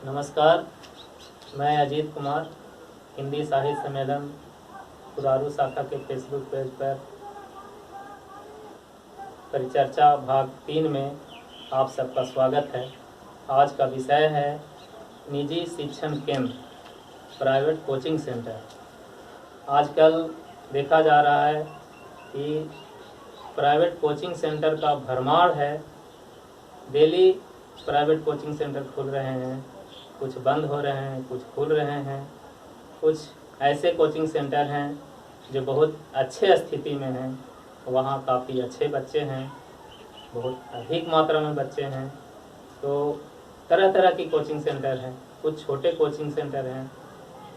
नमस्कार, मैं अजीत कुमार हिंदी साहित्य सम्मेलन पुरारू शाखा के फेसबुक पेज पर परिचर्चा भाग 3 में आप सबका स्वागत है। आज का विषय है निजी शिक्षण केंद्र, प्राइवेट कोचिंग सेंटर। आजकल देखा जा रहा है कि प्राइवेट कोचिंग सेंटर का भरमार है। डेली प्राइवेट कोचिंग सेंटर खुल रहे हैं, कुछ बंद हो रहे हैं, कुछ खुल रहे हैं। कुछ ऐसे कोचिंग सेंटर हैं जो बहुत अच्छे स्थिति में हैं, वहाँ काफ़ी अच्छे बच्चे हैं, बहुत अधिक मात्रा में बच्चे हैं। तो तरह तरह की कोचिंग सेंटर हैं, कुछ छोटे कोचिंग सेंटर हैं।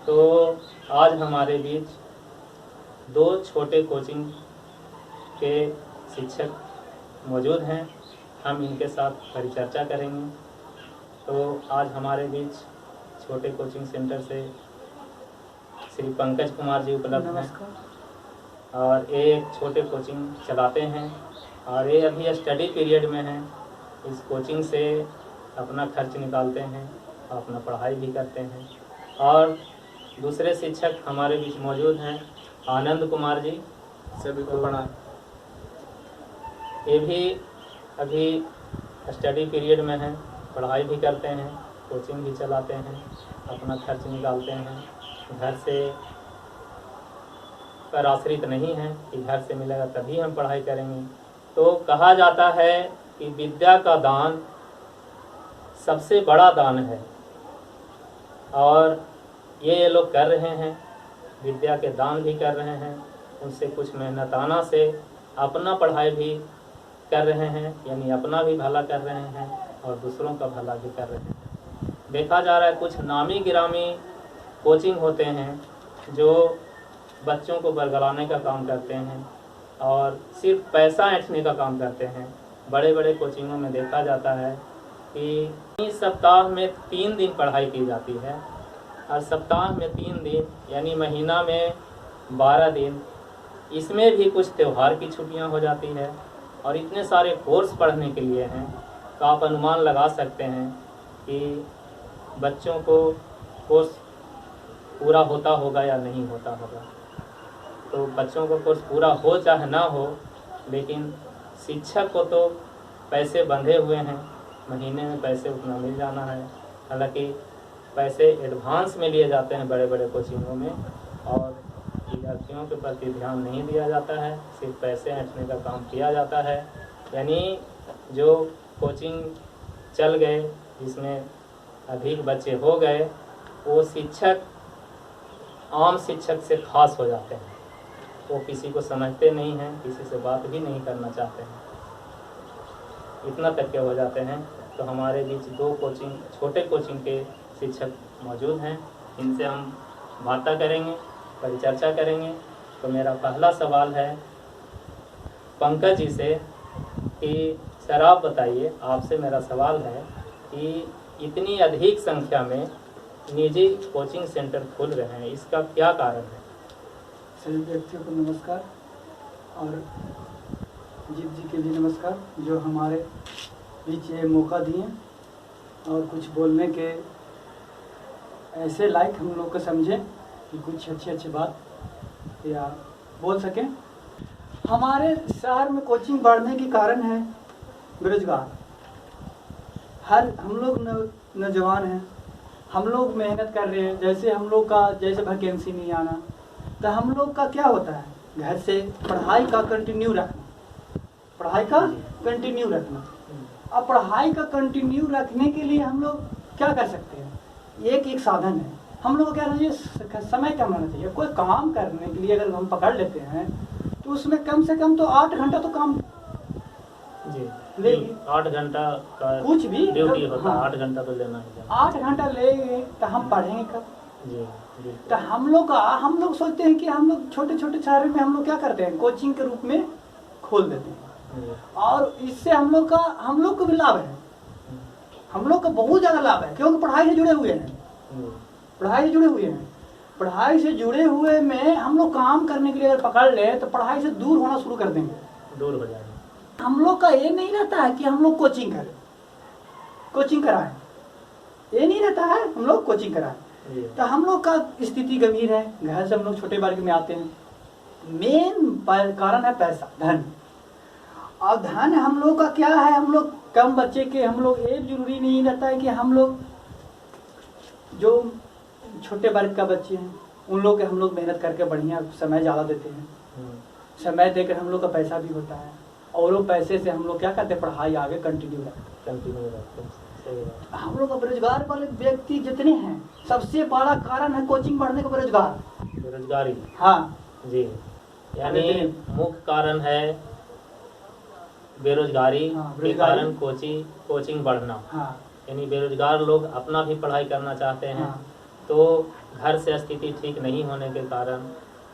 तो आज हमारे बीच 2 छोटे कोचिंग के शिक्षक मौजूद हैं, हम इनके साथ परिचर्चा करेंगे। तो आज हमारे बीच छोटे कोचिंग सेंटर से श्री पंकज कुमार जी उपलब्ध हैं और ये एक छोटे कोचिंग चलाते हैं और ये अभी स्टडी पीरियड में हैं। इस कोचिंग से अपना खर्च निकालते हैं, अपना पढ़ाई भी करते हैं। और दूसरे शिक्षक हमारे बीच मौजूद हैं आनंद कुमार जी, सभी को पढ़ा। ये भी अभी स्टडी पीरियड में हैं, पढ़ाई भी करते हैं, कोचिंग भी चलाते हैं, अपना खर्च निकालते हैं। घर से पर आश्रित नहीं हैं कि घर से मिलेगा तभी हम पढ़ाई करेंगे। तो कहा जाता है कि विद्या का दान सबसे बड़ा दान है और ये लोग कर रहे हैं, विद्या के दान भी कर रहे हैं। उनसे कुछ मेहनताना से अपना पढ़ाई भी कर रहे हैं, यानी अपना भी भला कर रहे हैं और दूसरों का भला भी कर रहे हैं। देखा जा रहा है कुछ नामी गिरामी कोचिंग होते हैं जो बच्चों को बरगलाने का काम करते हैं और सिर्फ पैसा ऐंठने का काम करते हैं। बड़े बड़े कोचिंगों में देखा जाता है कि सप्ताह में 3 दिन पढ़ाई की जाती है और सप्ताह में 3 दिन यानी महीना में 12 दिन। इसमें भी कुछ त्यौहार की छुट्टियां हो जाती है और इतने सारे कोर्स पढ़ने के लिए हैं तो आप अनुमान लगा सकते हैं कि बच्चों को कोर्स पूरा होता होगा या नहीं होता होगा। तो बच्चों को कोर्स पूरा हो चाहे ना हो, लेकिन शिक्षक को तो पैसे बंधे हुए हैं, महीने में पैसे उतना मिल जाना है। हालांकि पैसे एडवांस में लिए जाते हैं बड़े बड़े कोचिंगों में और विद्यार्थियों के प्रति ध्यान नहीं दिया जाता है, सिर्फ पैसे ऐंठने का काम किया जाता है। यानी जो कोचिंग चल गए जिसमें अधिक बच्चे हो गए, वो शिक्षक आम शिक्षक से खास हो जाते हैं। वो किसी को समझते नहीं हैं, किसी से बात भी नहीं करना चाहते हैं, इतना तक के हो जाते हैं। तो हमारे बीच 2 कोचिंग छोटे कोचिंग के शिक्षक मौजूद हैं, इनसे हम वार्ता करेंगे, परिचर्चा करेंगे। तो मेरा पहला सवाल है पंकज जी से कि सर आप बताइए, आपसे मेरा सवाल है कि इतनी अधिक संख्या में निजी कोचिंग सेंटर खुल रहे हैं, इसका क्या कारण है? सभी व्यक्तियों को नमस्कार और जीत जी के लिए नमस्कार जो हमारे बीच ये मौका दिए और कुछ बोलने के ऐसे लायक हम लोग को समझें कि कुछ अच्छी बात या बोल सकें। हमारे शहर में कोचिंग बढ़ने के कारण है बेरोजगार। हम लोग नौजवान हैं, हम लोग मेहनत कर रहे हैं। जैसे हम लोग का जैसे वैकेंसी नहीं आना, तो हम लोग का क्या होता है, घर से पढ़ाई का कंटिन्यू रखना। अब पढ़ाई का कंटिन्यू रखने के लिए हम लोग क्या कर सकते हैं, एक साधन है। हम लोग को क्या चाहिए, समय कम होना चाहिए। कोई काम करने के लिए अगर हम पकड़ लेते हैं तो उसमें कम से कम तो 8 घंटा तो काम जी लेगी। 8 घंटा का कुछ भी ड्यूटी होता है। हाँ, 8 घंटा तो लेना ही है। 8 घंटा लेंगे तो हम पढ़ेंगे कब? जी। तो हम लोग सोचते हैं कि हम लोग छोटे छोटे शहर में हम लोग क्या करते हैं, कोचिंग के रूप में खोल देते हैं और इससे हम लोग को भी लाभ है। हम लोग का बहुत ज़्यादा लाभ है क्योंकि पढ़ाई से जुड़े हुए हैं। पढ़ाई से जुड़े हुए में हम लोग काम करने के लिए अगर पकड़ ले तो पढ़ाई से दूर होना शुरू कर देंगे, दूर हो जाएंगे। हम लोग का ये नहीं रहता है कि हम लोग कोचिंग कराएं। ये नहीं रहता है हम लोग कोचिंग कराएं। जी। तो हम लोग का स्थिति गंभीर है, घर से हम लोग छोटे वर्ग में आते हैं। मेन कारण है पैसा, धन। और धन हम लोग का क्या है, हम लोग कम बच्चे के, हम लोग एक जरूरी नहीं रहता है कि हम लोग जो छोटे वर्ग का बच्चे हैं उन लोग के हम लोग मेहनत करके बढ़िया समय ज़्यादा देते हैं। समय देकर हम लोग का पैसा भी होता है, और वो पैसे से हम लोग क्या करते हैं, पढ़ाई आगे कंटिन्यू रखते हैं। हम लोग का बेरोजगार वाले व्यक्ति जितने हैं, सबसे बड़ा कारण है कोचिंग पढ़ने का बेरोजगारी। हाँ जी, यानी मुख्य कारण है बेरोजगारी के कारण कोचिंग बढ़ना। हाँ। यानी बेरोजगार लोग अपना भी पढ़ाई करना चाहते हैं। हाँ। तो घर से स्थिति ठीक नहीं होने के कारण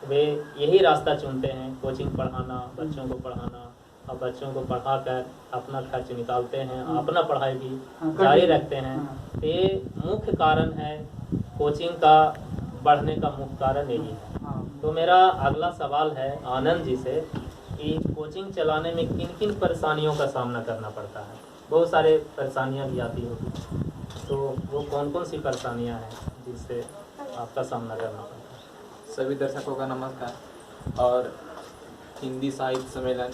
वे यही रास्ता चुनते हैं, कोचिंग पढ़ाना, बच्चों को पढ़ाना, और बच्चों को पढ़ाकर अपना खर्च निकालते हैं, अपना पढ़ाई भी जारी रखते हैं। तो ये मुख्य कारण है, कोचिंग का बढ़ने का मुख्य कारण यही है। तो मेरा अगला सवाल है आनंद जी से कि कोचिंग चलाने में किन किन परेशानियों का सामना करना पड़ता है? बहुत सारे परेशानियां भी आती होगी, तो वो कौन कौन सी परेशानियां हैं जिससे आपका सामना करना पड़ता है? सभी दर्शकों का नमस्कार। और हिंदी साहित्य सम्मेलन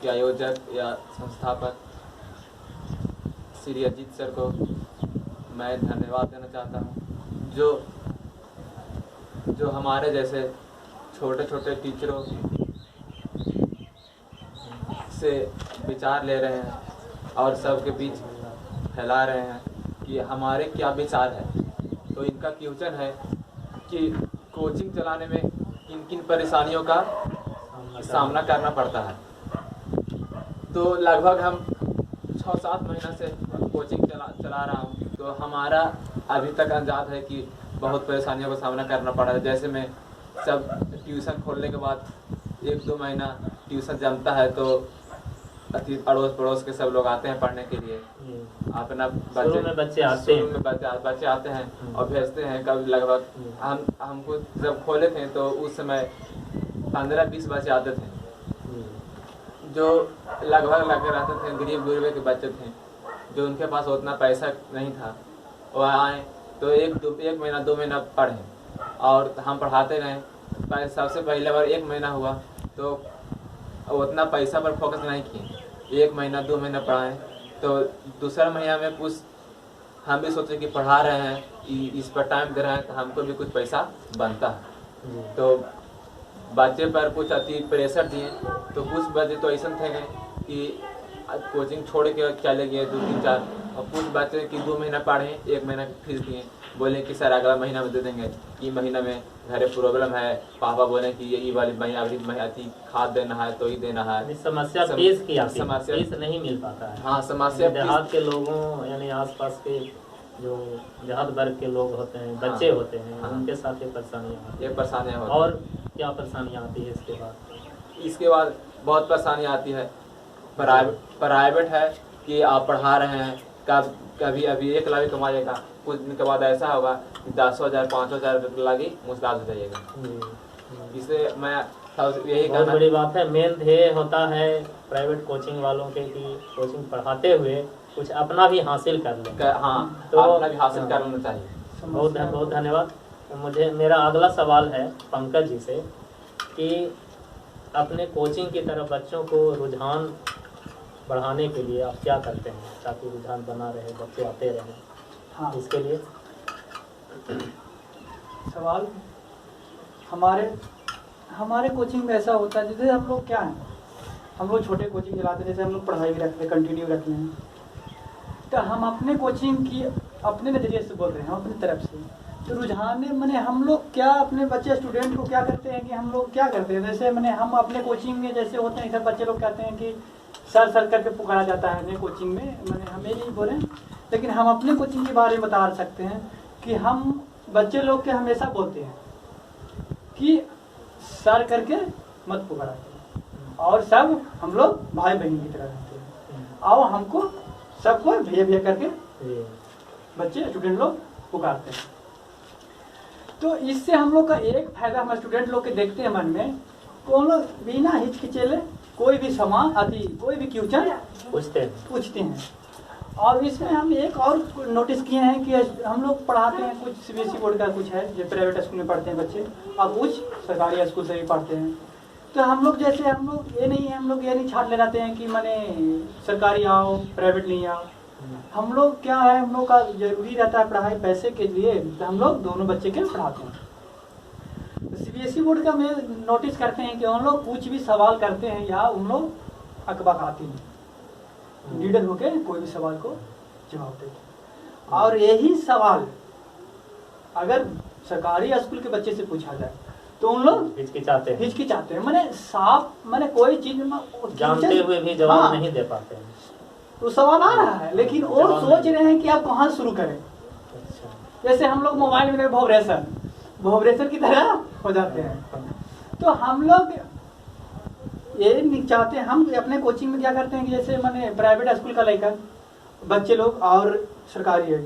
के आयोजक या संस्थापक श्री अजीत सर को मैं धन्यवाद देना चाहता हूँ, जो हमारे जैसे छोटे छोटे टीचरों से विचार ले रहे हैं और सबके बीच फैला रहे हैं कि हमारे क्या विचार है। तो इनका क्वेश्चन है कि कोचिंग चलाने में किन किन परेशानियों का सामना करना पड़ता है। तो लगभग हम 6-7 महीना से कोचिंग चला रहा हूँ, तो हमारा अभी तक अंदाज है कि बहुत परेशानियों का सामना करना पड़ा है। जैसे मैं सब ट्यूशन खोलने के बाद 1-2 महीना ट्यूशन जमता है, तो अड़ोस पड़ोस के सब लोग आते हैं पढ़ने के लिए। अपना बच्चे आते हैं और भेजते हैं। कब लगभग हमको जब खोले थे तो उस समय 15-20 बच्चे आते थे, जो लगभग लगे रहते थे। गरीब गुरबे के बच्चे थे जो उनके पास उतना पैसा नहीं था, वो आए तो 1 महीना 2 महीना पढ़े और हम पढ़ाते गए। सबसे पहले बार 1 महीना हुआ तो उतना पैसा पर फोकस नहीं किए, 1 महीना 2 महीना पढ़ाएं। तो दूसरा महीना में कुछ हम भी सोचे कि पढ़ा रहे हैं, इस पर टाइम दे रहे हैं तो हमको भी कुछ पैसा बनता है। तो बच्चे पर कुछ अति प्रेशर दिए, तो कुछ बच्चे तो ऐसे थे कि कोचिंग छोड़ के चले गए 2-3-4, और कुछ बच्चे कि 2 महीना पढ़े, 1 महीना फीस दिए, बोले कि सर अगला महीना में दे देंगे, ये महीना में घरे प्रॉब्लम है, पापा बोले कि ये वाली महीना अगली महीना खाद देना है तो ही देना है। समस्या फीस की आती है, समस्या फीस नहीं मिल पाता है। हाँ, समस्या देहात के लोगों यानी आसपास के जो देहात वर्ग के लोग होते हैं, बच्चे होते हैं, उनके साथ ये परेशानियाँ होती हैं। और क्या परेशानियाँ आती है इसके बाद बहुत परेशानी आती है। प्राइवेट है कि आप पढ़ा रहे हैं, कभी अभी 1 लाख कमाइएगा, कुछ दिन के बाद ऐसा होगा कि 10,000 5,000 रुपये लगी मुश्किल हो जाइएगा। इससे मैं यही बहुत बड़ी बात है। मेन ध्येय होता है प्राइवेट कोचिंग वालों के कि कोचिंग पढ़ाते हुए कुछ अपना भी हासिल कर लें। हाँ, तो अपना भी हासिल कर लेना चाहिए। बहुत धन्यवाद। मेरा अगला सवाल है पंकज जी से कि अपने कोचिंग की तरफ बच्चों को रुझान बढ़ाने के लिए आप क्या करते हैं ताकि रुझान बना रहे, बच्चे आते रहें? हाँ, इसके लिए सवाल हमारे कोचिंग में ऐसा होता है, जैसे हम लोग क्या है, हम लोग छोटे कोचिंग चलाते हैं, जैसे हम लोग पढ़ाई भी रखते हैं, कंटिन्यू रखते हैं। तो हम अपने कोचिंग की अपने नज़रिए से बोल रहे हैं, हम अपनी तरफ से। तो रुझान मैंने हम लोग क्या अपने बच्चे स्टूडेंट को क्या करते हैं कि हम लोग क्या करते हैं, जैसे मैंने हम अपने कोचिंग में जैसे होते हैं, सब बच्चे लोग कहते हैं कि सर करके पुकारा जाता है अपने कोचिंग में, मैंने हमें नहीं बोले, लेकिन हम अपने कोचिंग के बारे में बता सकते हैं कि हम बच्चे लोग के हमेशा बोलते हैं कि सर करके मत पुकारा, और सब हम लोग भाई बहन की तरह रहते हैं, और हमको सबको भैया करके बच्चे स्टूडेंट लोग पुकारते हैं। तो इससे हम लोग का एक फायदा हम स्टूडेंट लोग के देखते हैं मन में, तो हम लोग बिना हिचकिचेले कोई भी सवाल कोई भी क्वेश्चन पूछते हैं, और इसमें हम एक और नोटिस किए हैं कि हम लोग पढ़ाते हैं, कुछ सीबीएसई बोर्ड का कुछ है जो प्राइवेट स्कूल में पढ़ते हैं बच्चे, और कुछ सरकारी स्कूल से भी पढ़ते हैं। तो हम लोग जैसे हम लोग ये नहीं है, हम लोग ये नहीं छाट ले जाते हैं कि मैंने सरकारी आओ प्राइवेट नहीं आओ। हम लोग क्या है, हम लोग का जरूरी रहता है पढ़ाई पैसे के लिए, तो हम लोग दोनों बच्चे के पढ़ाते हैं। तो सीबीएसई बोर्ड का में नोटिस करते हैं कि हम लोग कुछ भी सवाल करते हैं या उन लोग अकबा खाती हैं, लीडर होके कोई भी सवाल को जवाब देते। और यही सवाल अगर सरकारी स्कूल के बच्चे से पूछा जाए तो उन लोग हिचकिचाते हैं, मैंने साफ मैंने कोई चीज में जानते हुए भी जवाब नहीं दे पाते हैं। तो सवाल आ रहा है लेकिन वो सोच रहे हैं कि आप कहाँ शुरू करें। अच्छा। जैसे हम लोग मोबाइल में वोबरेशन की तरह हो जाते हैं। तो हम लोग ये नहीं चाहते, हम अपने कोचिंग में क्या करते हैं कि जैसे मैंने प्राइवेट स्कूल का लेकर बच्चे लोग और सरकारी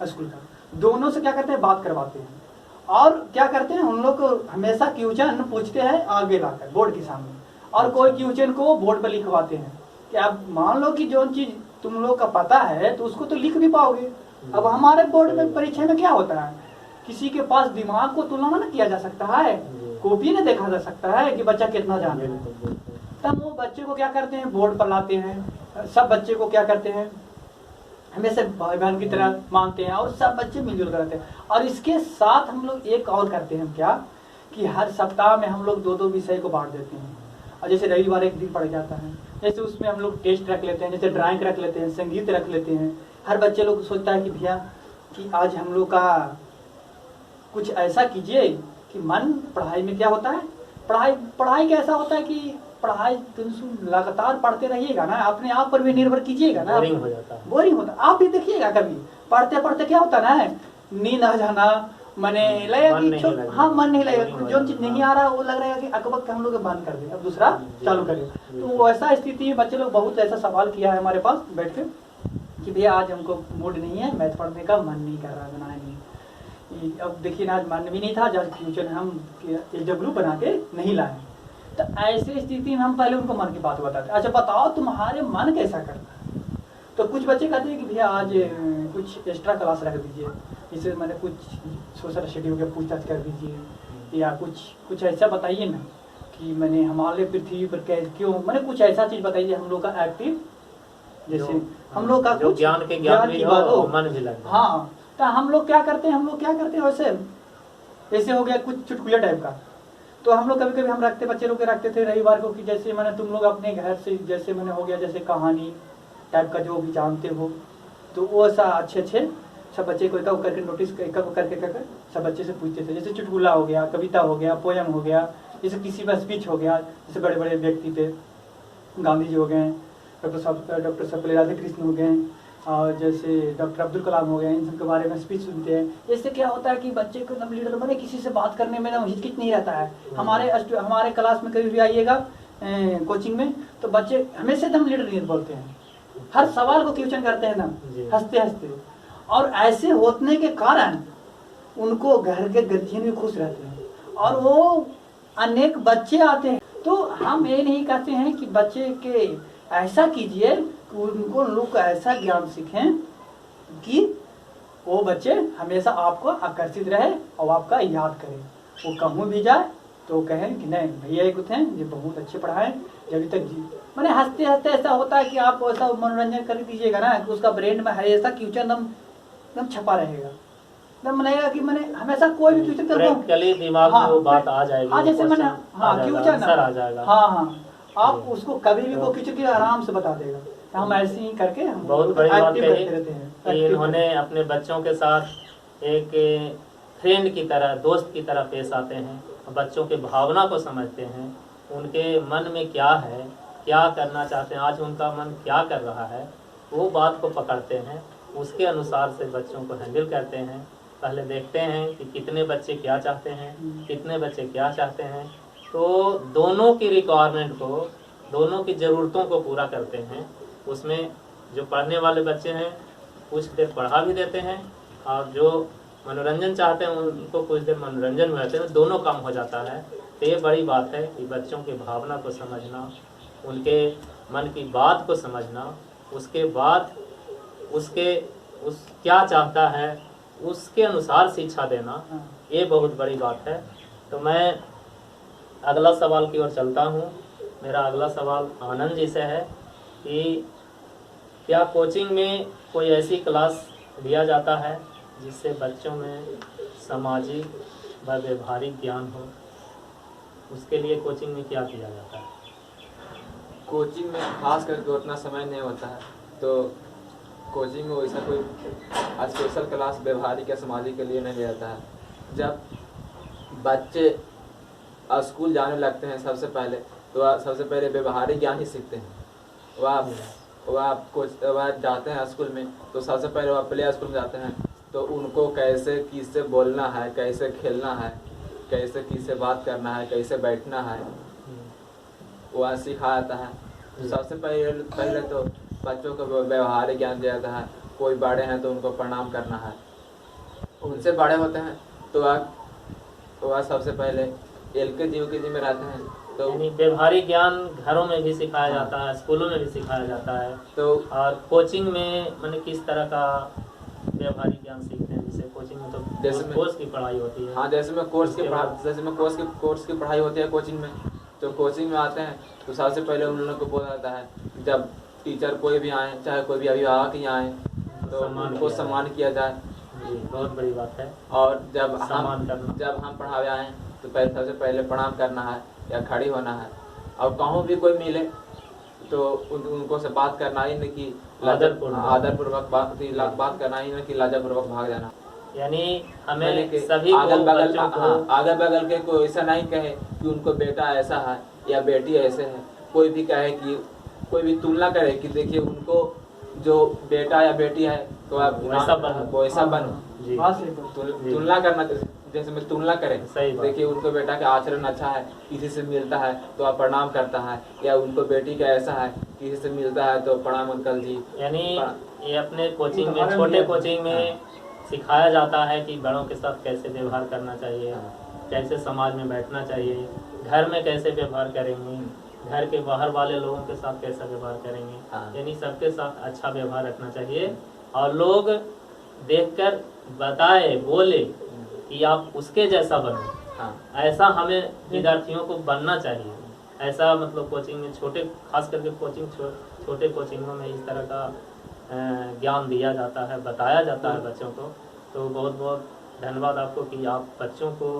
स्कूल का दोनों से क्या करते हैं, बात करवाते हैं। और क्या करते हैं, उन लोग को हमेशा क्वेश्चन पूछते हैं आगे लाकर बोर्ड के सामने, और कोई क्वेश्चन को बोर्ड पर लिखवाते हैं कि अब मान लो कि जो चीज तुम लोग का पता है तो उसको तो लिख भी पाओगे। अब हमारे बोर्ड में परीक्षा में क्या होता है, किसी के पास दिमाग को तुलना न किया जा सकता है, कॉपी न देखा जा सकता है कि बच्चा कितना जाने है। तब वो बच्चे को क्या करते हैं, बोर्ड पर लाते हैं। सब बच्चे को क्या करते हैं, हमेशा भाई बहन की तरह मानते हैं और सब बच्चे मिलजुल कर रहते हैं। और इसके साथ हम लोग एक और करते हैं क्या कि हर सप्ताह में हम लोग 2-2 विषय को बांट देते हैं। और जैसे रविवार एक दिन पढ़ जाता है, जैसे उसमें हम लोग टेस्ट रख लेते हैं, जैसे ड्राइंग रख लेते हैं, संगीत रख लेते हैं। हर बच्चे लोग सोचता है कि भैया कि आज हम लोग का कुछ ऐसा कीजिए कि मन पढ़ाई में क्या होता है, पढ़ाई कैसा होता है कि पढ़ाई तुम लगातार पढ़ते रहिएगा ना, अपने आप पर भी निर्भर कीजिएगा ना, बोरिंग हो जाता है। बोरिंग होता है। आप भी देखिएगा कभी पढ़ते पढ़ते क्या होता है ना, नींद आ जाना, मने लगेगा कि हाँ मन नहीं लगेगा, जो चीज नहीं आ रहा वो लग रहा है कि अकबक हम लोग बंद कर दे, अब दूसरा चालू करें। तो ऐसा स्थिति है, बच्चे लोग बहुत ऐसा सवाल किया है हमारे पास बैठ के कि भैया आज हमको मूड नहीं है, मैथ पढ़ने का मन नहीं कर रहा, बनाया नहीं। अब देखिए ना, आज मन भी नहीं था, जब फ्यूचर हम एडब्ल्यू बना के नहीं लाए। तो ऐसे स्थिति में हम पहले उनको मन की बात बताते, अच्छा बताओ तुम्हारे मन कैसा करता है। तो कुछ बच्चे कहते हैं कि भैया आज कुछ एक्स्ट्रा क्लास रख दीजिए, जिससे मैंने कुछ सोशल स्टडी के पूछताछ कर दीजिए, या कुछ ऐसा बताइए ना कि मैंने हमारे पृथ्वी पर क्यों, मैंने कुछ ऐसा चीज बताइए हम लोग का एक्टिव, जैसे हम लोग का कुछ ज्ञान की बात हो, मन भी लगे। हाँ, तो हम लोग क्या करते हैं वैसे ऐसे हो गया कुछ चुटकुला टाइप का। तो हम लोग कभी कभी हम बच्चे लोग के रखते थे रविवार को कि जैसे मैंने तुम लोग अपने घर से जैसे मैंने हो गया जैसे कहानी टाइप का जो भी जानते हो, तो वो ऐसा अच्छे सब बच्चे को एक करके नोटिस करके सब बच्चे से पूछते थे। जैसे चुटकुला हो गया, कविता हो गया, पोयम हो गया, जैसे किसी का स्पीच हो गया, जैसे बड़े बड़े व्यक्ति थे, गांधी जी हो गए, डॉक्टर सर्वपल्ली राधाकृष्ण हो गए, और जैसे डॉक्टर अब्दुल कलाम हो गए, इन सब के बारे में स्पीच सुनते हैं। इससे क्या होता है कि बच्चे को एकदम लीडर बने, किसी से बात करने में ना हिचकिच नहीं रहता है। हमारे क्लास में कभी भी आइएगा कोचिंग में, तो बच्चे हमेशा एकदम लीडर नहीं बोलते हैं, हर सवाल को क्वेश्चन करते हैं ना हंसते हंसते। और ऐसे होने के कारण उनको घर के गार्जियन भी खुश रहते हैं, और वो अनेक बच्चे आते हैं। तो हम ये नहीं कहते हैं कि बच्चे के ऐसा कीजिए कि उनको लोग ऐसा ज्ञान सीखें कि वो बच्चे हमेशा आपको आकर्षित रहे और आपका याद करें। वो कहूँ भी जाए तो कहें कि नहीं भैया एक थे जो बहुत अच्छे पढ़ाएं, जब तक जी मैंने हंसते हंसते ऐसा होता है कि आप ऐसा मनोरंजन कर दीजिएगा ना कि उसका ब्रेन में ऐसा क्वेश्चन एकदम छपा रहेगा, एकदम मनेगा कि मैंने हमेशा कोई भी क्वेश्चन करता हूँ दिमाग में वो बात आ जाएगी। हाँ जैसे मैंने क्वेश्चन आ जाएगा। हाँ आप उसको कभी भी वो क्वेश्चन के आराम से बता देगा। हम ऐसे ही करके हम बहुत बड़ी बात कही कि इन्होंने अपने बच्चों के साथ एक फ्रेंड की तरह, दोस्त की तरह पेश आते हैं, बच्चों के भावना को समझते हैं, उनके मन में क्या है, क्या करना चाहते हैं, आज उनका मन क्या कर रहा है, वो बात को पकड़ते हैं, उसके अनुसार से बच्चों को हैंडल करते हैं। पहले देखते हैं कि कितने बच्चे क्या चाहते हैं, कितने बच्चे क्या चाहते हैं, तो दोनों की रिक्वायरमेंट को, दोनों की ज़रूरतों को पूरा करते हैं। उसमें जो पढ़ने वाले बच्चे हैं कुछ देर पढ़ा भी देते हैं, और जो मनोरंजन चाहते हैं उनको कुछ देर मनोरंजन में रहते हैं, दोनों काम हो जाता है। तो ये बड़ी बात है कि बच्चों की भावना को समझना, उनके मन की बात को समझना, उसके बाद उस क्या चाहता है उसके अनुसार शिक्षा देना, हाँ। ये बहुत बड़ी बात है। तो मैं अगला सवाल की ओर चलता हूँ। मेरा अगला सवाल आनंद जी से है कि क्या कोचिंग में कोई ऐसी क्लास लिया जाता है जिससे बच्चों में सामाजिक व व्यवहारिक ज्ञान हो? उसके लिए कोचिंग में क्या किया जाता है? कोचिंग में खास करके उतना समय नहीं होता है, तो कोचिंग में वैसा कोई स्पेशल क्लास व्यवहारिक या सामाजिक के लिए नहीं लिया जाता है। जब बच्चे स्कूल जाने लगते हैं सबसे पहले, तो वह सबसे पहले व्यवहारिक ज्ञान ही सीखते हैं। वह जाते हैं स्कूल में, तो सबसे पहले वह प्ले स्कूल में जाते हैं, तो उनको कैसे किससे बोलना है, कैसे खेलना है, कैसे किससे बात करना है, कैसे बैठना है, वह सिखाया जाता है। तो सबसे पहले तो बच्चों को व्यवहारिक ज्ञान दिया जाता है। कोई बड़े हैं तो उनको प्रणाम करना है, उनसे बड़े होते हैं तो वह सबसे पहले LKG UKG में रहते हैं, तो यानी व्यवहारिक ज्ञान घरों में भी सिखाया जाता है, स्कूलों में भी सिखाया जाता है। तो और कोचिंग में मैंने किस तरह का व्यवहारिक ज्ञान सीखते हैं? जैसे कोचिंग में तो जैसे कोर्स की पढ़ाई होती है। हाँ, जैसे में कोर्स की पढ़ाई होती है कोचिंग में, तो कोचिंग में आते हैं तो सबसे पहले उन लोगों को बोला जाता है, जब टीचर कोई भी आए, चाहे कोई भी अभिभावक ही आए, तो उनको सम्मान किया जाए। जी, बहुत बड़ी बात है। और जब हम पढ़ावे आए तो सबसे पहले प्रणाम करना है या खड़ी होना है। और कहूँ भी कोई मिले तो उनको से बात करना ही नहीं कि आदरपूर्वक बात करना ही नहीं कि लाजपूर्वक भाग जाना। यानी हमें सभी अगल बगल के कोई ऐसा नहीं कहे कि उनको बेटा ऐसा है या बेटी ऐसे है। कोई भी कहे कि कोई भी तुलना करे कि देखिए उनको जो बेटा या बेटी है तो आप वैसा बनो। तुलना करना, जैसे में तुलना करें, देखिए उनको बेटा का आचरण अच्छा है, किसी से मिलता है तो आप प्रणाम करता है, या उनको बेटी का ऐसा है, किसी से मिलता है तो प्रणाम अंकल जी। यानी ये अपने कोचिंग में, छोटे कोचिंग में सिखाया जाता है कि बड़ों के साथ कैसे व्यवहार करना चाहिए, कैसे समाज में बैठना चाहिए, घर में कैसे व्यवहार करेंगे, घर के बाहर वाले लोगों के साथ कैसा व्यवहार करेंगे। यानी सबके साथ अच्छा व्यवहार रखना चाहिए और लोग देखकर बताए, बोले कि आप उसके जैसा बनो। ऐसा हमें विद्यार्थियों को बनना चाहिए। ऐसा मतलब कोचिंग में खास करके छोटे कोचिंगों में इस तरह का ज्ञान दिया जाता है, बताया जाता है बच्चों को। तो बहुत बहुत धन्यवाद आपको कि आप बच्चों को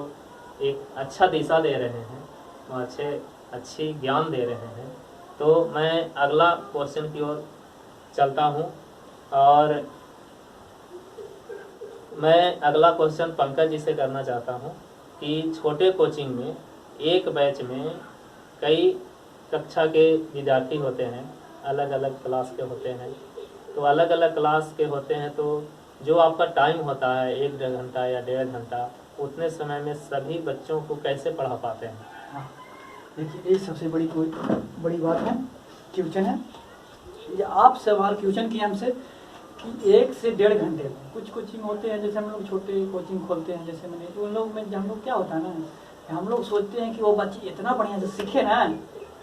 एक अच्छा दिशा दे रहे हैं, अच्छी ज्ञान दे रहे हैं। तो मैं अगला क्वेश्चन की ओर चलता हूँ और मैं अगला क्वेश्चन पंकज जी से करना चाहता हूँ कि छोटे कोचिंग में एक बैच में कई कक्षा के विद्यार्थी होते हैं, अलग अलग क्लास के होते हैं। तो अलग अलग क्लास के होते हैं तो जो आपका टाइम होता है 1-1.5 घंटा या 1.5 घंटा, उतने समय में सभी बच्चों को कैसे पढ़ा पाते हैं? हाँ, देखिए ये सबसे बड़ी बात है, क्वेश्चन है। ये आप सवाल क्वेश्चन किए हमसे कि 1 से 1.5 घंटे में कुछ कोचिंग होते हैं, जैसे हम लोग छोटे कोचिंग खोलते हैं, जैसे मैंने तो उन लोग में हम लोग क्या होता है ना, हम लोग सोचते हैं कि वो बच्चे इतना बढ़िया से सीखे ना।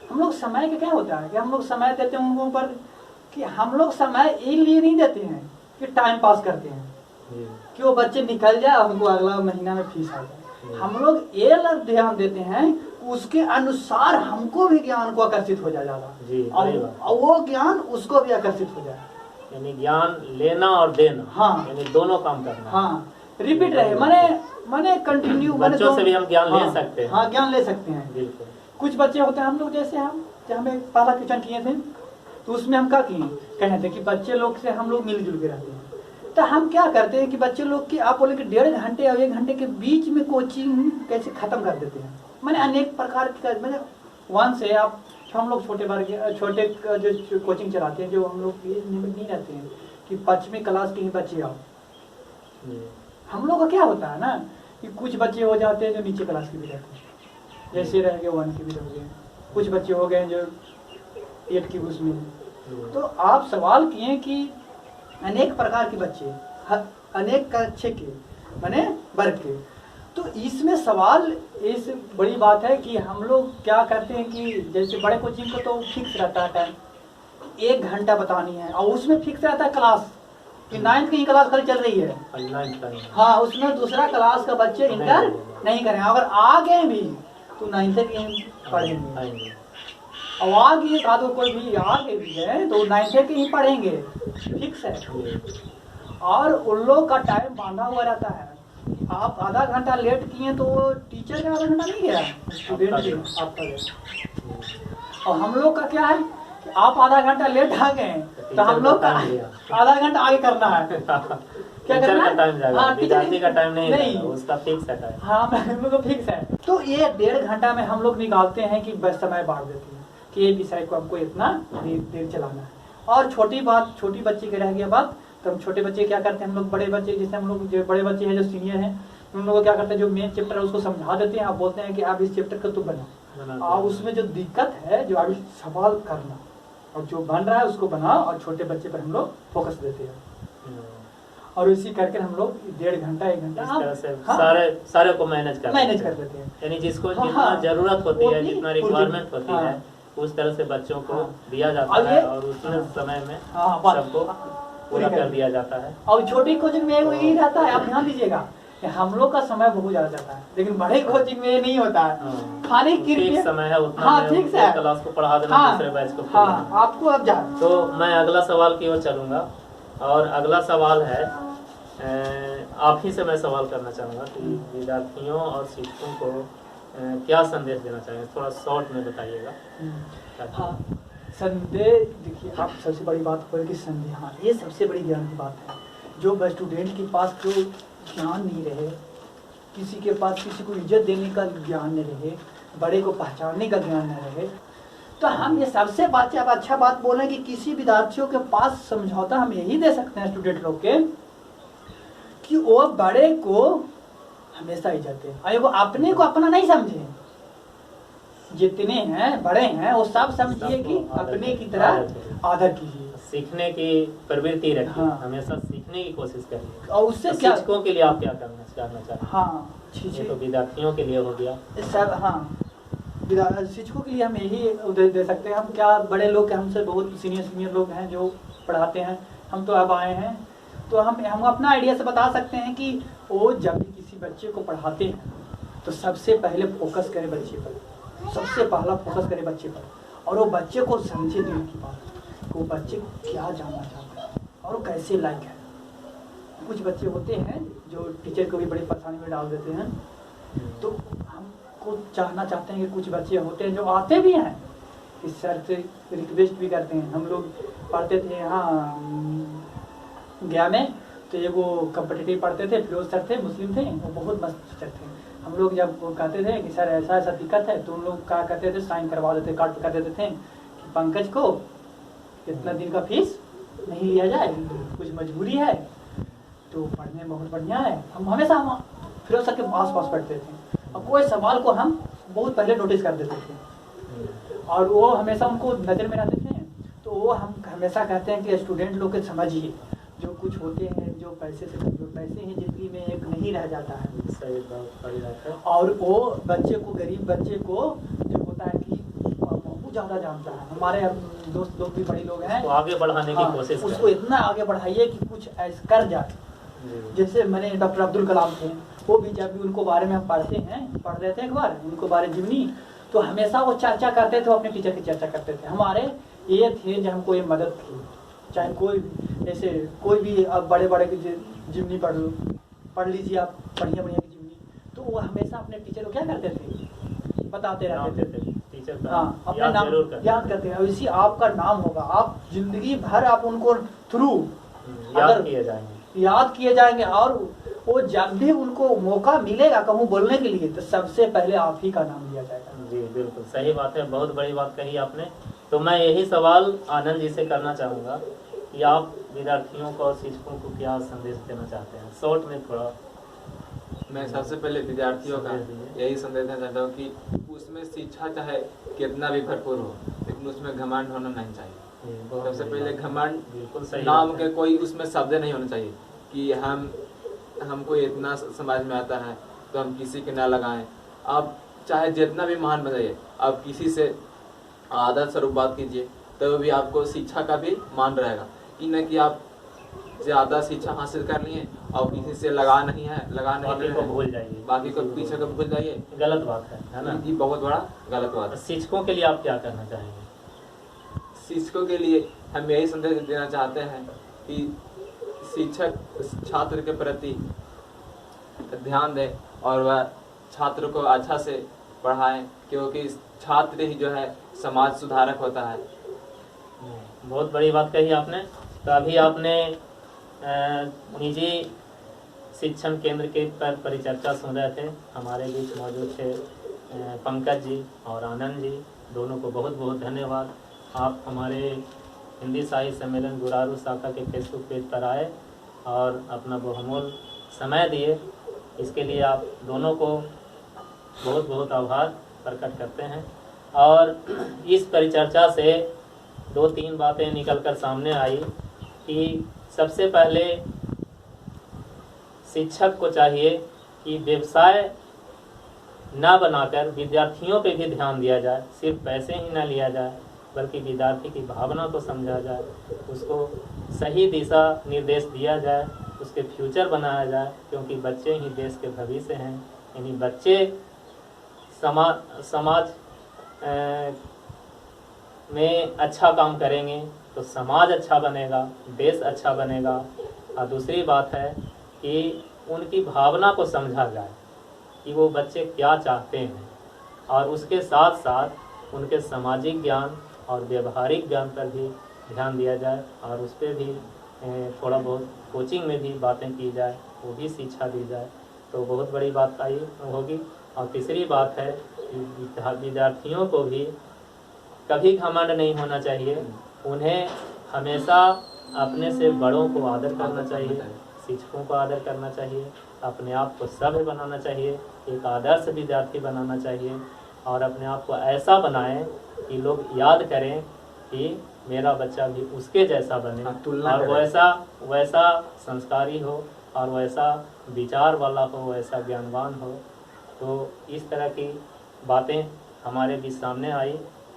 हम लोग समय का क्या होता है कि हम लोग समय देते हैं उनको पर, कि हम लोग समय इसलिए नहीं देते हैं कि टाइम पास करते हैं कि वो बच्चे निकल जाए और हमको अगला महीना में फीस आ जाए। हम लोग ये ध्यान देते हैं उसके अनुसार हमको भी ज्ञान को आकर्षित हो जाए ज़्यादा, और वो ज्ञान उसको भी आकर्षित हो जाए। यानी ज्ञान लेना और देना, हाँ, यानी दोनों काम करना। हाँ, रिपीट रहे, मैंने कंटिन्यू, बच्चों से भी हम ज्ञान ले सकते हैं। हाँ, ज्ञान ले सकते हैं, बिल्कुल। कुछ बच्चे होते हैं, हम लोग जैसे हमें पहला क्वेश्चन किए थे तो उसमें हम क्या किए, कह रहे थे कि बच्चे लोग से हम लोग मिलजुल के रहते हैं। तो हम क्या करते हैं कि बच्चे लोग की आप बोले कि 1.5 घंटे और 1 घंटे के बीच में कोचिंग कैसे खत्म कर देते हैं। मैंने अनेक प्रकार की, मैंने 1 से आप हम लोग छोटे जो कोचिंग चलाते हैं, जो हम लोग ये नहीं रहते हैं कि 5वीं क्लास के ही बच्चे आओ। हम लोग का क्या होता है ना कि कुछ बच्चे हो जाते हैं जो नीचे क्लास के भी रहते हैं, जैसे रह गए 1 के भी रह गए, कुछ बच्चे हो गए जो 8 की उसमें। तो आप सवाल किए कि अनेक प्रकार के बच्चे, अनेक कक्षा के माने वर्ग के, तो इसमें सवाल इस बड़ी बात है कि हम लोग क्या करते हैं कि जैसे बड़े कोचिंग को तो फिक्स रहता है टाइम, 1 घंटा बतानी है और उसमें फिक्स रहता है क्लास कि 9th की क्लास खाली चल रही है। हाँ, उसमें दूसरा क्लास का बच्चे इंटर नहीं करें, अगर आ गए भी तो 9th की पढ़ेंगे। और आगे तो कोई भी आगे भी है तो 9th की ही पढ़ेंगे, फिक्स है। और उन लोग का टाइम बांधा हुआ रहता है। आप आधा घंटा लेट किए तो टीचर का आधा घंटा नहीं गया, स्टूडेंट आपका गया। और हम लोग का क्या है कि आप आधा घंटा लेट आ गए तो हम लोग का आधा घंटा आगे करना है। क्या करना है? हाँ, विद्यार्थी का टाइम नहीं, उसका फिक्स है टाइम। हाँ, हम लोग का फिक्स है। तो ये 1.5 घंटा में हम लोग निकालते हैं कि बस समय बांट देते हैं कि ये विषय को हमको इतना देर चलाना है। और छोटी बच्ची के रह गया बात, तो हम छोटे बच्चे क्या करते हैं, हम लोग बड़े बच्चे जैसे हम लोग जो बड़े बच्चे हैं जो सीनियर हैं उन लोगों को क्या करते हैं, जो मेन चैप्टर है उसको समझा देते हैं। आप बोलते हैं कि आप इस चैप्टर को तो बनाओ, और उसमें जो दिक्कत है जो अभी सवाल करना और जो बन रहा है उसको बनाओ, और छोटे बच्चे पर हम लोग फोकस देते हैं। और इसी करके हम लोग 1.5 घंटा 1 घंटा इस तरह से हाँ, सारे को मैनेज कर देते हैं। यानी जिसको हाँ, जितना जरूरत होती है, उतनी जितना रिक्वायरमेंट होती हाँ, है उस तरह से बच्चों को हाँ, दिया जाता और है और उतने समय में सबको पूरा कर दिया जाता है। और छोटी कोचिंग में यही रहता है, आप ध्यान दीजिएगा कि हम लोग का समय बहुत ज्यादा जाता है, लेकिन बड़े कोचिंग में ये नहीं होता है। खाली फिक्स समय है उतना, हाँ, फिक्स है, क्लास को पढ़ा देना, हाँ, दूसरे बैच को हाँ, आपको अब जा। तो मैं अगला सवाल की ओर चलूंगा, और अगला सवाल है आप ही से मैं सवाल करना चाहूँगा कि विद्यार्थियों और शिक्षकों को क्या संदेश देना चाहेंगे, थोड़ा शॉर्ट में बताइएगा। हाँ, संदेश देखिए, आप सबसे बड़ी बात बोले कि संदेश, हाँ ये सबसे बड़ी ज्ञान की बात है। जो स्टूडेंट के पास जो ज्ञान नहीं रहे, किसी के पास किसी को इज्जत देने का ज्ञान नहीं रहे, बड़े को पहचानने का ज्ञान नहीं रहे, तो हम ये सबसे बात आप अच्छा बात बोलें कि किसी विद्यार्थियों के पास समझौता हम यही दे सकते हैं स्टूडेंट लोग के कि वो बड़े को हमेशा इज्जत दे, और वो अपने को अपना नहीं समझे। जितने हैं बड़े हैं वो सब समझिए कि अपने की तरह आदर कीजिए, सीखने की प्रवृत्ति रखिए। हाँ, हमेशा सीखने की कोशिश करिए। और उससे क्या शिक्षकों के लिए आप क्या करना चाहते हैं? हाँ, ये तो विद्यार्थियों के लिए हो गया सब। हाँ, शिक्षकों के लिए हम यही उद्देश्य दे सकते हैं। हम क्या, बड़े लोग हमसे बहुत सीनियर लोग हैं जो पढ़ाते हैं, हम तो अब आए हैं, तो हम अपना आइडिया से बता सकते हैं कि वो जब भी किसी बच्चे को पढ़ाते हैं तो सबसे पहले फोकस करें बच्चे पर, सबसे पहला फोकस करें बच्चे पर, और वो बच्चे को समझे दिल की बात, वो बच्चे क्या जानना चाहता है और वो कैसे लायक है। कुछ बच्चे होते हैं जो टीचर को भी बड़ी परेशानी में डाल देते हैं, तो हमको चाहना चाहते हैं कि कुछ बच्चे होते हैं जो आते भी हैं, इस सर से रिक्वेस्ट भी करते हैं। हम लोग पढ़ते थे यहाँ गया में, तो ये वो कम्पिटिटिव पढ़ते थे, फिरोज सर थे, मुस्लिम थे, वो बहुत मस्त टीचर थे। हम लोग जब वो कहते थे कि सर ऐसा ऐसा दिक्कत है, तो उन लोग क्या करते थे, साइन करवा देते, कार्ड पे कर देते थे कि पंकज को इतना दिन का फीस नहीं लिया जाए, कुछ मजबूरी है, तो पढ़ने में बहुत बढ़िया है। हम हमेशा हम फिरोज सर के आस पास पढ़ते थे, और कोई सवाल को हम बहुत पहले नोटिस कर देते थे, और वो हमेशा उनको नज़र में रहते थे। तो वो हम हमेशा कहते हैं कि स्टूडेंट लोग के समझिए, जो कुछ होते हैं जो पैसे से पैसे ही जिंदगी में एक नहीं रह जाता है। सही बात है। और वो बच्चे को, गरीब बच्चे को जो होता है कि बहुत ज़्यादा जानता है, हमारे दोस्त लोग भी बड़े लोग हैं, आगे बढ़ाने की कोशिश, उसको इतना आगे बढ़ाइए कि कुछ ऐसा कर जाए। जैसे मैंने डॉक्टर अब्दुल कलाम थे, वो भी जब भी उनको बारे में हम पढ़ रहे थे एक बार उनको बारे जीवनी, तो हमेशा वो चर्चा करते थे, वो अपने टीचर की चर्चा करते थे। हमारे ये थे जब हमको ये मदद थी, चाहे कोई ऐसे कोई भी आप बड़े जीवनी पढ़ लीजिए आप, बढ़िया की जीवनी, तो वो हमेशा अपने टीचर को क्या करते थे, बताते रहते थे। टीचर हाँ, अपना नाम याद करते हैं, इसी आपका नाम होगा, आप जिंदगी भर आप उनको थ्रू याद किए जाएंगे, और वो जब भी उनको मौका मिलेगा कहूँ बोलने के लिए, तो सबसे पहले आप ही का नाम लिया जाएगा। जी बिल्कुल सही बात है, बहुत बड़ी बात कही आपने। तो मैं यही सवाल आनंद जी से करना चाहूँगा कि आप विद्यार्थियों को और शिक्षकों को क्या संदेश देना चाहते हैं, शॉर्ट में थोड़ा। मैं सबसे पहले विद्यार्थियों का यही संदेश देना चाहता हूँ कि उसमें शिक्षा चाहे कितना भी भरपूर हो, लेकिन उसमें घमंड होना नहीं चाहिए। सबसे पहले घमंड, बिल्कुल सही, नाम के कोई उसमें शब्द नहीं होने चाहिए कि हमको इतना समाज में आता है तो हम किसी के ना लगाएं। आप चाहे जितना भी महान बनाइए, आप किसी से आदर स्वरूप बात कीजिए, तो भी आपको शिक्षा का भी मान रहेगा, कि न कि आप ज़्यादा शिक्षा हासिल कर लिए और किसी से लगा नहीं बाकी रहे को हैं, भूल जाइए, बाकी को पीछे को भूल जाइए, गलत बात है ना। ये बहुत बड़ा गलत बात है। शिक्षकों के लिए आप क्या कहना चाहेंगे? शिक्षकों के लिए हम यही संदेश देना चाहते हैं कि शिक्षक छात्र के प्रति ध्यान दें और वह छात्र को अच्छा से पढ़ाएं, क्योंकि छात्र ही जो है समाज सुधारक होता है। बहुत बड़ी बात कही आपने। तो अभी आपने निजी शिक्षण केंद्र के पर परिचर्चा सुन रहे थे। हमारे बीच मौजूद थे पंकज जी और आनंद जी, दोनों को बहुत बहुत धन्यवाद। आप हमारे हिंदी साहित्य सम्मेलन गुरारू शाखा के फेसबुक पेज पर आए और अपना बहुमूल्य समय दिए, इसके लिए आप दोनों को बहुत बहुत आभार प्रकट करते हैं। और इस परिचर्चा से 2-3 बातें निकलकर सामने आई कि सबसे पहले शिक्षक को चाहिए कि व्यवसाय न बनाकर विद्यार्थियों पे भी ध्यान दिया जाए। सिर्फ पैसे ही न लिया जाए, बल्कि विद्यार्थी की भावना को समझा जाए, उसको सही दिशा निर्देश दिया जाए, उसके फ्यूचर बनाया जाए, क्योंकि बच्चे ही देश के भविष्य हैं। यानी बच्चे समाज में अच्छा काम करेंगे तो समाज अच्छा बनेगा, देश अच्छा बनेगा। और दूसरी बात है कि उनकी भावना को समझा जाए कि वो बच्चे क्या चाहते हैं, और उसके साथ साथ उनके सामाजिक ज्ञान और व्यवहारिक ज्ञान पर भी ध्यान दिया जाए, और उस पर भी थोड़ा बहुत कोचिंग में भी बातें की जाए, वो भी शिक्षा दी जाए, तो बहुत बड़ी बात आई होगी। और तीसरी बात है कि विद्यार्थियों को भी कभी घमंड नहीं होना चाहिए, उन्हें हमेशा अपने से बड़ों को आदर करना चाहिए, शिक्षकों को आदर करना चाहिए, अपने आप को सभ्य बनाना चाहिए, एक आदर्श विद्यार्थी बनाना चाहिए, और अपने आप को ऐसा बनाएं कि लोग याद करें कि मेरा बच्चा भी उसके जैसा बने, और वैसा संस्कारी हो, और वैसा विचार वाला हो, वैसा ज्ञानवान हो। तो इस तरह की बातें हमारे बीच सामने आई,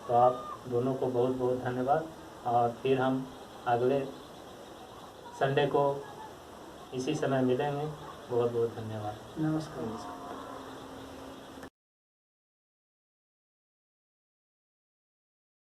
तो आप दोनों को बहुत बहुत धन्यवाद। और फिर हम अगले संडे को इसी समय मिलेंगे। बहुत बहुत धन्यवाद। नमस्कार।